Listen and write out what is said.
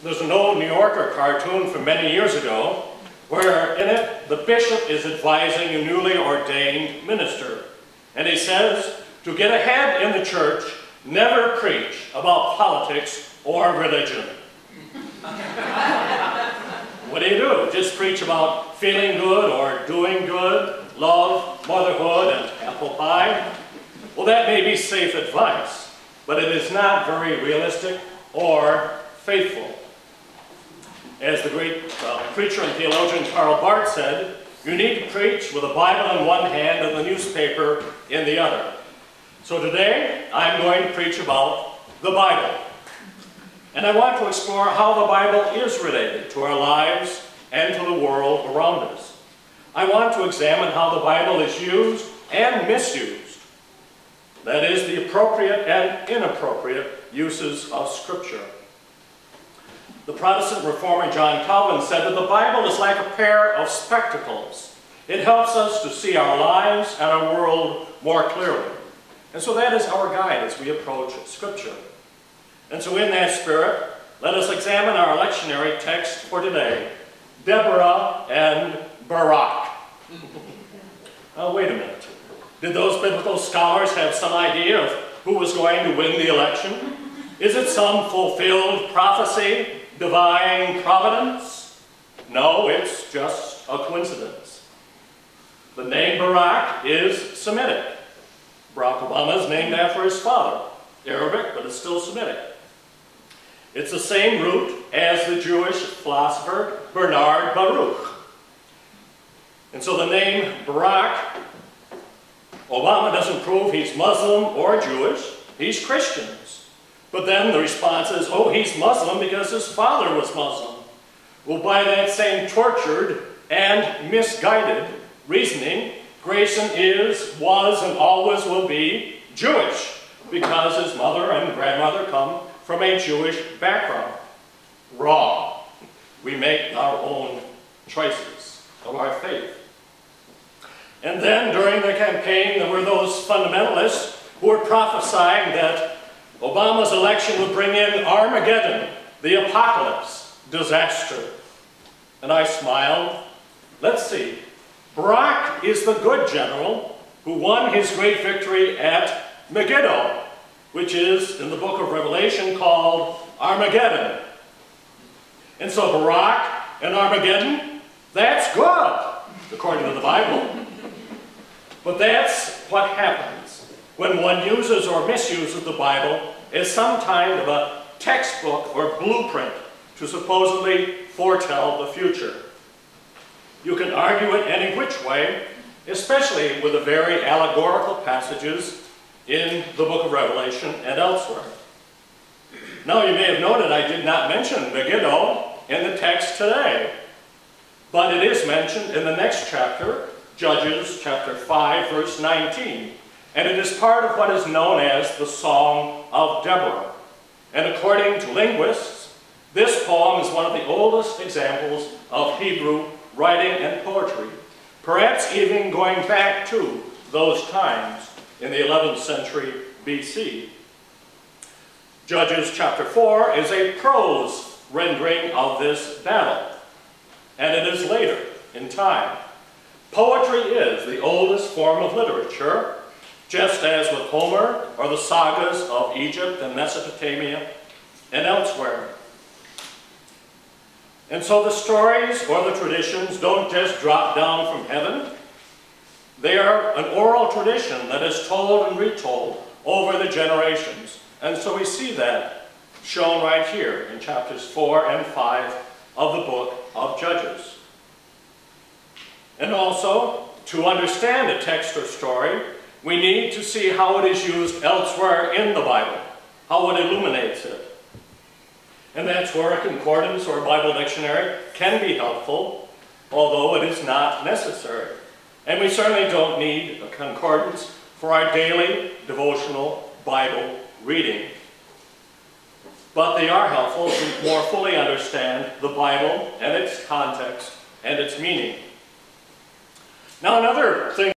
There's an old New Yorker cartoon from many years ago where in it the bishop is advising a newly ordained minister. And he says, to get ahead in the church, never preach about politics or religion. What do? Just preach about feeling good or doing good, love, motherhood, and apple pie? Well, that may be safe advice, but it is not very realistic or faithful. As the great preacher and theologian Karl Barth said, you need to preach with a Bible in one hand and the newspaper in the other. So today, I'm going to preach about the Bible. And I want to explore how the Bible is related to our lives and to the world around us. I want to examine how the Bible is used and misused. That is, the appropriate and inappropriate uses of Scripture. The Protestant reformer John Calvin said that the Bible is like a pair of spectacles. It helps us to see our lives and our world more clearly. And so that is our guide as we approach Scripture. And so in that spirit, let us examine our lectionary text for today, Deborah and Barak. Now wait a minute. Did those biblical scholars have some idea of who was going to win the election? Is it some fulfilled prophecy, divine providence? No, it's just a coincidence. The name Barak is Semitic. Barack Obama is named after his father. Arabic, but it's still Semitic. It's the same root as the Jewish philosopher Bernard Baruch. And so the name Barak, Obama doesn't prove he's Muslim or Jewish, he's Christian. But then the response is, oh, he's Muslim because his father was Muslim. Well, by that same tortured and misguided reasoning, Grayson is, was, and always will be Jewish because his mother and grandmother come from a Jewish background. Wrong. We make our own choices of our faith. And then during the campaign, there were those fundamentalists who were prophesying that Obama's election would bring in Armageddon, the apocalypse, disaster. And I smiled. Let's see. Barak is the good general who won his great victory at Megiddo, which is in the book of Revelation called Armageddon. And so Barak and Armageddon, that's good, according to the Bible. But that's what happens when one uses or misuses the Bible as some kind of a textbook or blueprint to supposedly foretell the future. You can argue it any which way, especially with the very allegorical passages in the book of Revelation and elsewhere. Now you may have noted I did not mention Megiddo in the text today, but it is mentioned in the next chapter, Judges chapter 5, verse 19. And it is part of what is known as the Song of Deborah. And according to linguists, this poem is one of the oldest examples of Hebrew writing and poetry, perhaps even going back to those times in the 11th century BC. Judges chapter 4 is a prose rendering of this battle, and it is later in time. Poetry is the oldest form of literature, just as with Homer or the sagas of Egypt and Mesopotamia and elsewhere. And so the stories or the traditions don't just drop down from heaven. They are an oral tradition that is told and retold over the generations. And so we see that shown right here in chapters 4 and 5 of the book of Judges. And also, to understand a text or story, we need to see how it is used elsewhere in the Bible, how it illuminates it. And that's where a concordance or a Bible dictionary can be helpful, although it is not necessary. And we certainly don't need a concordance for our daily devotional Bible reading. But they are helpful to more fully understand the Bible and its context and its meaning. Now another thing